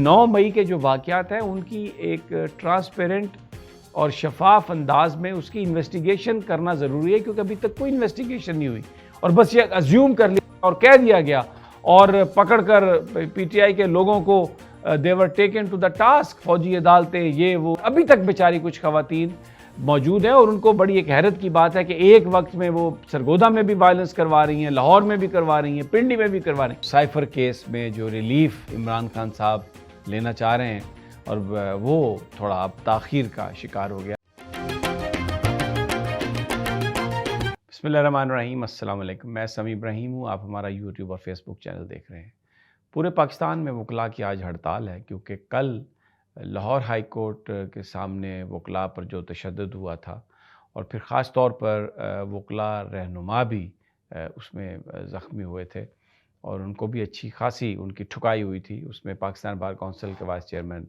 9 مئی کے جو واقعات ہیں ان کی ایک ٹرانسپیرنٹ اور شفاف انداز میں اس کی انویسٹیگیشن کرنا ضروری ہے، کیونکہ ابھی تک کوئی انویسٹیگیشن نہیں ہوئی اور بس یہ ازیوم کر لیا اور کہہ دیا گیا اور پکڑ کر پی ٹی آئی کے لوگوں کو they were taken to the task، فوجی عدالتیں یہ وہ، ابھی تک بیچاری کچھ خواتین موجود ہیں اور ان کو بڑی ایک حیرت کی بات ہے کہ ایک وقت میں وہ سرگودا میں بھی وائلنس کروا رہی ہیں، لاہور میں بھی کروا رہی ہیں، پنڈی میں بھی کروا رہی ہیں۔ سائفر کیس میں جو ریلیف عمران خان صاحب لینا چاہ رہے ہیں اور وہ تھوڑا اب تاخیر کا شکار ہو گیا۔ بسم اللہ الرحمن الرحیم، السلام علیکم، میں سمی ابراہیم ہوں، آپ ہمارا یوٹیوب اور فیس بک چینل دیکھ رہے ہیں۔ پورے پاکستان میں وکلاء کی آج ہڑتال ہے، کیونکہ کل لاہور ہائی کورٹ کے سامنے وکلاء پر جو تشدد ہوا تھا اور پھر خاص طور پر وکلاء رہنما بھی اس میں زخمی ہوئے تھے اور ان کو بھی اچھی خاصی ان کی ٹھکائی ہوئی تھی۔ اس میں پاکستان بار کونسل کے وائس چیئرمین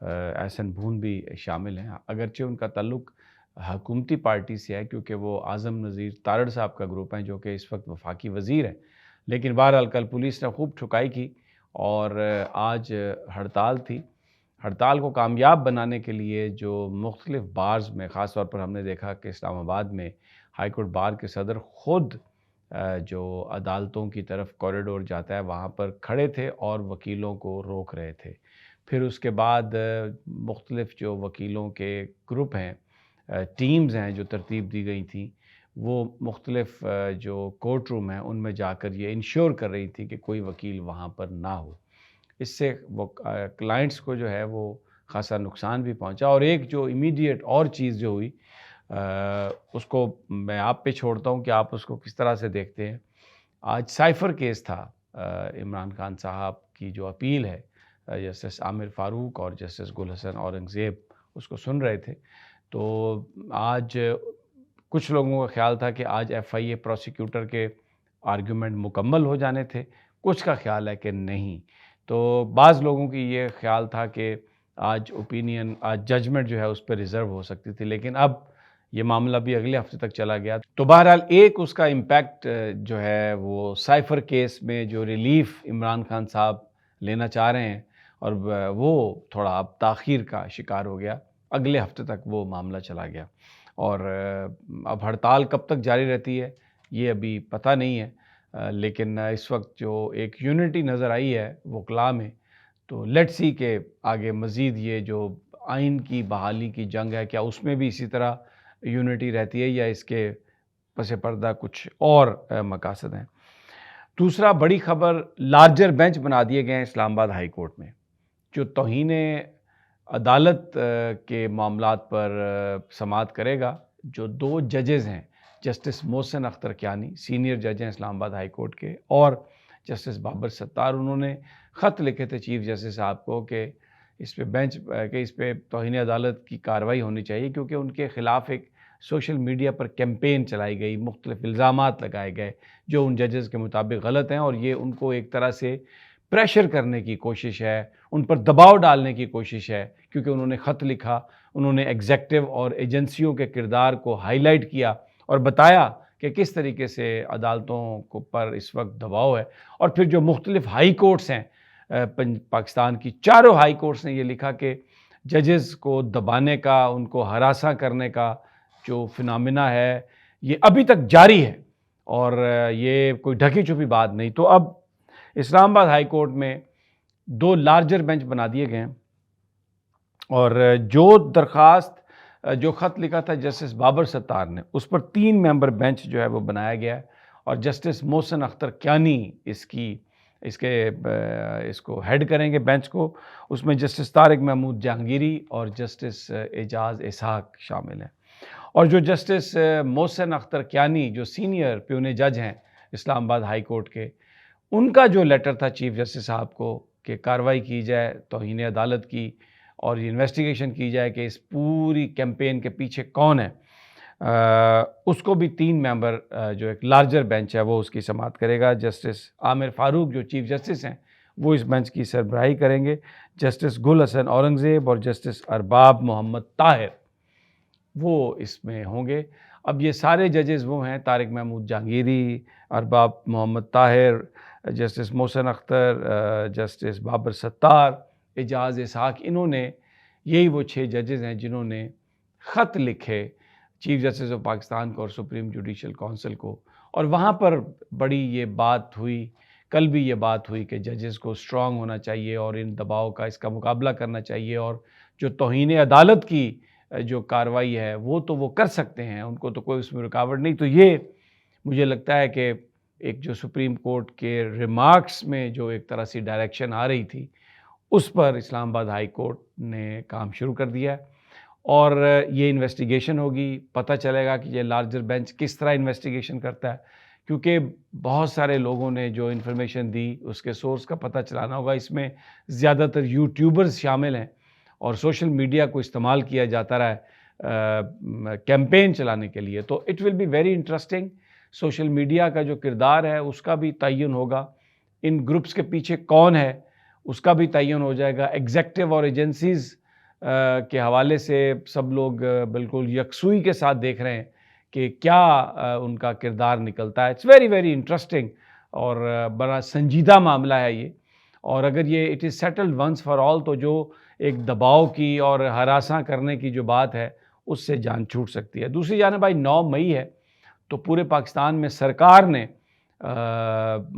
احسن بھون بھی شامل ہیں، اگرچہ ان کا تعلق حکومتی پارٹی سے ہے کیونکہ وہ اعظم نذیر تارڑ صاحب کا گروپ ہیں جو کہ اس وقت وفاقی وزیر ہیں، لیکن بہرحال کل پولیس نے خوب ٹھکائی کی اور آج ہڑتال تھی۔ ہڑتال کو کامیاب بنانے کے لیے جو مختلف بارز میں، خاص طور پر ہم نے دیکھا کہ اسلام آباد میں ہائی کورٹ بار کے صدر خود جو عدالتوں کی طرف کوریڈور جاتا ہے وہاں پر کھڑے تھے اور وکیلوں کو روک رہے تھے۔ پھر اس کے بعد مختلف جو وکیلوں کے گروپ ہیں، ٹیمز ہیں جو ترتیب دی گئی تھیں، وہ مختلف جو کورٹ روم ہیں ان میں جا کر یہ انشور کر رہی تھی کہ کوئی وکیل وہاں پر نہ ہو۔ اس سے وہ کلائنٹس کو جو ہے وہ خاصا نقصان بھی پہنچا۔ اور ایک جو امیڈیٹ اور چیز جو ہوئی اس کو میں آپ پہ چھوڑتا ہوں کہ آپ اس کو کس طرح سے دیکھتے ہیں۔ آج سائفر کیس تھا، عمران خان صاحب کی جو اپیل ہے، جسٹس عامر فاروق اور جسٹس گل حسن اورنگزیب اس کو سن رہے تھے، تو آج کچھ لوگوں کا خیال تھا کہ آج ایف آئی اے پروسیکیوٹر کے آرگیومنٹ مکمل ہو جانے تھے، کچھ کا خیال ہے کہ نہیں۔ تو بعض لوگوں کی یہ خیال تھا کہ آج ججمنٹ جو ہے اس پہ ریزرو ہو سکتی تھی، لیکن اب یہ معاملہ بھی اگلے ہفتے تک چلا گیا۔ تو بہرحال ایک اس کا امپیکٹ جو ہے وہ سائفر کیس میں جو ریلیف عمران خان صاحب لینا چاہ رہے ہیں اور وہ تھوڑا اب تاخیر کا شکار ہو گیا، اگلے ہفتے تک وہ معاملہ چلا گیا۔ اور اب ہڑتال کب تک جاری رہتی ہے یہ ابھی پتہ نہیں ہے، لیکن اس وقت جو ایک یونٹی نظر آئی ہے وکلاء میں، تو لیٹ سی کہ آگے مزید یہ جو آئین کی بحالی کی جنگ ہے کیا اس میں بھی اسی طرح یونٹی رہتی ہے یا اس کے پس پردہ کچھ اور مقاصد ہیں۔ دوسرا بڑی خبر، لارجر بینچ بنا دیے گئے ہیں اسلام آباد ہائی کورٹ میں، جو توہین عدالت کے معاملات پر سماعت کرے گا۔ جو 2 ججز ہیں، جسٹس محسن اختر کیانی سینئر جج ہیں اسلام آباد ہائی کورٹ کے، اور جسٹس بابر ستار، انہوں نے خط لکھے تھے چیف جسٹس صاحب کو کہ اس پہ توہین عدالت کی کارروائی ہونی چاہیے، کیونکہ ان کے خلاف ایک سوشل میڈیا پر کیمپین چلائی گئی، مختلف الزامات لگائے گئے جو ان ججز کے مطابق غلط ہیں، اور یہ ان کو ایک طرح سے پریشر کرنے کی کوشش ہے، ان پر دباؤ ڈالنے کی کوشش ہے، کیونکہ انہوں نے خط لکھا، انہوں نے ایگزیکٹو اور ایجنسیوں کے کردار کو ہائی لائٹ کیا اور بتایا کہ کس طریقے سے عدالتوں پر اس وقت دباؤ ہے۔ اور پھر جو مختلف ہائی کورٹس ہیں پاکستان کی، چاروں ہائی کورٹس نے یہ لکھا کہ ججز کو دبانے کا، ان کو ہراساں کرنے کا جو فنامنا ہے یہ ابھی تک جاری ہے اور یہ کوئی ڈھکی چھپی بات نہیں۔ تو اب اسلام آباد ہائی کورٹ میں 2 لارجر بینچ بنا دیے گئے ہیں، اور جو درخواست جو خط لکھا تھا جسٹس بابر ستار نے، اس پر 3 ممبر بینچ جو ہے وہ بنایا گیا ہے، اور جسٹس محسن اختر کیانی اس کو ہیڈ کریں گے بینچ کو۔ اس میں جسٹس طارق محمود جہانگیری اور جسٹس اعجاز اسحاق شامل ہیں۔ اور جو جسٹس محسن اختر کیانی جو سینئر پیونے جج ہیں اسلام آباد ہائی کورٹ کے، ان کا جو لیٹر تھا چیف جسٹس صاحب کو کہ کارروائی کی جائے توہین عدالت کی اور انویسٹیگیشن کی جائے کہ اس پوری کیمپین کے پیچھے کون ہے، اس کو بھی 3 ممبر جو ایک لارجر بینچ ہے وہ اس کی سماعت کرے گا۔ جسٹس عامر فاروق جو چیف جسٹس ہیں وہ اس بینچ کی سربراہی کریں گے، جسٹس گل حسن اورنگزیب اور جسٹس ارباب محمد طاہر وہ اس میں ہوں گے۔ اب یہ سارے ججز وہ ہیں، طارق محمود جہانگیری، ارباب محمد طاہر، جسٹس محسن اختر، جسٹس بابر ستار، اعجاز اسحاق، انہوں نے، یہی وہ 6 ججز ہیں جنہوں نے خط لکھے چیف جسٹس آف پاکستان کو اور سپریم جوڈیشل کونسل کو، اور وہاں پر بڑی یہ بات ہوئی، کل بھی یہ بات ہوئی کہ ججز کو اسٹرانگ ہونا چاہیے اور ان دباؤ کا اس کا مقابلہ کرنا چاہیے، اور جو توہین عدالت کی جو کارروائی ہے وہ کر سکتے ہیں، ان کو تو کوئی اس میں رکاوٹ نہیں۔ تو یہ مجھے لگتا ہے کہ ایک جو سپریم کورٹ کے ریمارکس میں جو ایک طرح سے ڈائریکشن آ رہی تھی، اس پر اسلام آباد ہائی کورٹ نے کام شروع کر دیا ہے، اور یہ انویسٹیگیشن ہوگی، پتہ چلے گا کہ یہ لارجر بینچ کس طرح انویسٹیگیشن کرتا ہے، کیونکہ بہت سارے لوگوں نے جو انفارمیشن دی اس کے سورس کا پتہ چلانا ہوگا۔ اس میں زیادہ تر یوٹیوبرز شامل ہیں اور سوشل میڈیا کو استعمال کیا جاتا رہا ہے کیمپین چلانے کے لیے، تو it will be very interesting. Social media کا جو کردار ہے اس کا بھی تعین ہوگا، ان گروپس کے پیچھے کون ہے اس کا بھی تعین ہو جائے گا۔ ایگزیکٹو اور ایجنسیز کے حوالے سے سب لوگ بالکل یکسوئی کے ساتھ دیکھ رہے ہیں کہ کیا ان کا کردار نکلتا ہے۔ اٹس ویری ویری انٹرسٹنگ اور بڑا سنجیدہ معاملہ ہے یہ، اور اگر یہ it is settled once for all تو جو ایک دباؤ کی اور ہراساں کرنے کی جو بات ہے اس سے جان چھوٹ سکتی ہے۔ دوسری جانب بھائی 9 مئی ہے، تو پورے پاکستان میں سرکار نے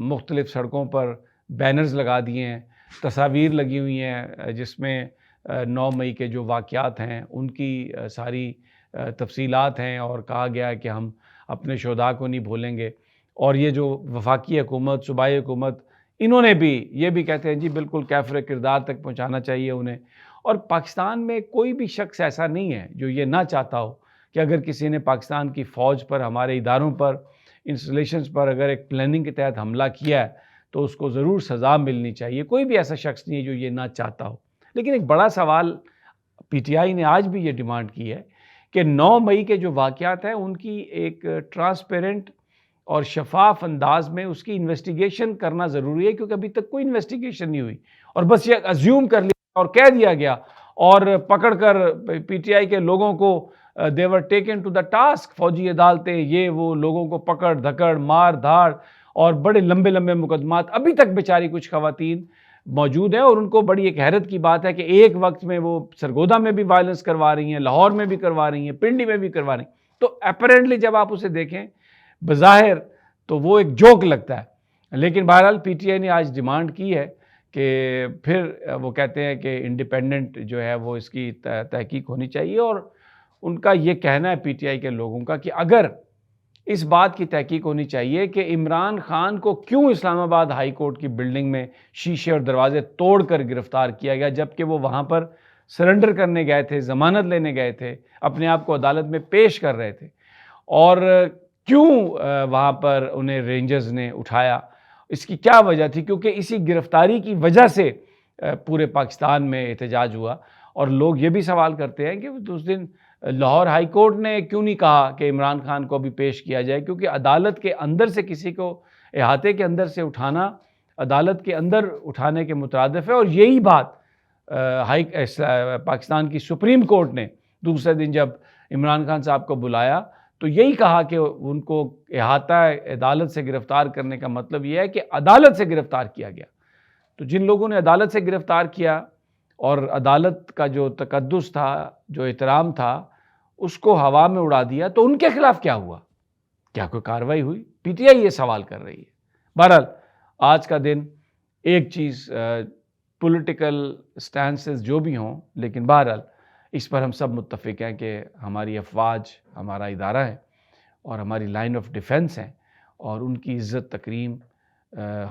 مختلف سڑکوں پر بینرز لگا دیے ہیں، تصاویر لگی ہوئی ہیں جس میں 9 مئی کے جو واقعات ہیں ان کی ساری تفصیلات ہیں، اور کہا گیا ہے کہ ہم اپنے شہداء کو نہیں بھولیں گے۔ اور یہ جو وفاقی حکومت، صوبائی حکومت، انہوں نے بھی یہ بھی کہتے ہیں جی بالکل کیفر کردار تک پہنچانا چاہیے انہیں۔ اور پاکستان میں کوئی بھی شخص ایسا نہیں ہے جو یہ نہ چاہتا ہو کہ اگر کسی نے پاکستان کی فوج پر، ہمارے اداروں پر، انسٹالیشنز پر اگر ایک پلاننگ کے تحت حملہ کیا ہے تو اس کو ضرور سزا ملنی چاہیے۔ کوئی بھی ایسا شخص نہیں ہے جو یہ نہ چاہتا ہو۔ لیکن ایک بڑا سوال پی ٹی آئی نے آج بھی یہ ڈیمانڈ کی ہے کہ 9 مئی کے جو واقعات ہیں ان کی ایک ٹرانسپیرنٹ اور شفاف انداز میں اس کی انویسٹیگیشن کرنا ضروری ہے، کیونکہ ابھی تک کوئی انویسٹیگیشن نہیں ہوئی، اور بس یہ ازیوم کر لیا اور کہہ دیا گیا، اور پکڑ کر پی ٹی آئی کے لوگوں کو they were taken to the task، فوجی عدالتیں یہ وہ لوگوں کو پکڑ دھکڑ مار دھاڑ اور بڑے لمبے لمبے مقدمات، ابھی تک بیچاری کچھ خواتین موجود ہیں، اور ان کو بڑی ایک حیرت کی بات ہے کہ ایک وقت میں وہ سرگودا میں بھی وائلنس کروا رہی ہیں، لاہور میں بھی کروا رہی ہیں، پنڈی میں بھی کروا رہی ہیں۔ تو اپیرنٹلی جب آپ اسے دیکھیں بظاہر تو وہ ایک جوک لگتا ہے، لیکن بہرحال پی ٹی آئی نے آج ڈیمانڈ کی ہے کہ پھر وہ کہتے ہیں کہ انڈیپینڈنٹ جو ہے وہ اس کی تحقیق ہونی چاہیے، اور ان کا یہ کہنا ہے پی ٹی آئی کے لوگوں کا کہ اگر اس بات کی تحقیق ہونی چاہیے کہ عمران خان کو کیوں اسلام آباد ہائی کورٹ کی بلڈنگ میں شیشے اور دروازے توڑ کر گرفتار کیا گیا، جبکہ وہ وہاں پر سرنڈر کرنے گئے تھے، ضمانت لینے گئے تھے، اپنے آپ کو عدالت میں پیش کر رہے تھے، اور کیوں وہاں پر انہیں رینجرز نے اٹھایا، اس کی کیا وجہ تھی؟ کیونکہ اسی گرفتاری کی وجہ سے پورے پاکستان میں احتجاج ہوا، اور لوگ یہ بھی سوال کرتے ہیں کہ اس دن لاہور ہائی کورٹ نے کیوں نہیں کہا کہ عمران خان کو بھی پیش کیا جائے، کیونکہ عدالت کے اندر سے کسی کو احاطے کے اندر سے اٹھانا عدالت کے اندر اٹھانے کے مترادف ہے، اور یہی بات پاکستان کی سپریم کورٹ نے دوسرے دن جب عمران خان صاحب کو بلایا تو یہی کہا کہ ان کو احاطہ عدالت سے گرفتار کرنے کا مطلب یہ ہے کہ عدالت سے گرفتار کیا گیا۔ تو جن لوگوں نے عدالت سے گرفتار کیا اور عدالت کا جو تقدس تھا، جو احترام تھا، اس کو ہوا میں اڑا دیا، تو ان کے خلاف کیا ہوا؟ کیا کوئی کارروائی ہوئی؟ پی ٹی آئی یہ سوال کر رہی ہے۔ بہرحال آج کا دن ایک چیز پولیٹیکل سٹینسز جو بھی ہوں، لیکن بہرحال اس پر ہم سب متفق ہیں کہ ہماری افواج ہمارا ادارہ ہے اور ہماری لائن آف ڈیفنس ہیں، اور ان کی عزت تکریم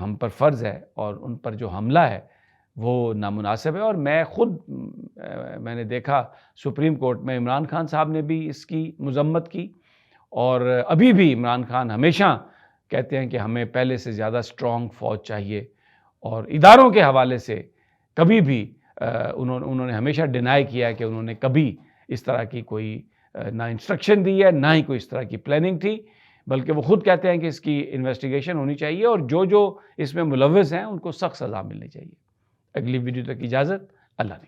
ہم پر فرض ہے، اور ان پر جو حملہ ہے وہ نامناسب ہے۔ اور میں نے دیکھا سپریم کورٹ میں عمران خان صاحب نے بھی اس کی مذمت کی، اور ابھی بھی عمران خان ہمیشہ کہتے ہیں کہ ہمیں پہلے سے زیادہ اسٹرانگ فوج چاہیے، اور اداروں کے حوالے سے کبھی بھی انہوں نے ہمیشہ ڈینائی کیا ہے کہ انہوں نے کبھی اس طرح کی کوئی نہ انسٹرکشن دی ہے، نہ ہی کوئی اس طرح کی پلاننگ تھی، بلکہ وہ خود کہتے ہیں کہ اس کی انویسٹیگیشن ہونی چاہیے، اور جو اس میں ملوث ہیں ان کو سخت سزا ملنی چاہیے۔ اگلی ویڈیو تک اجازت، اللہ نے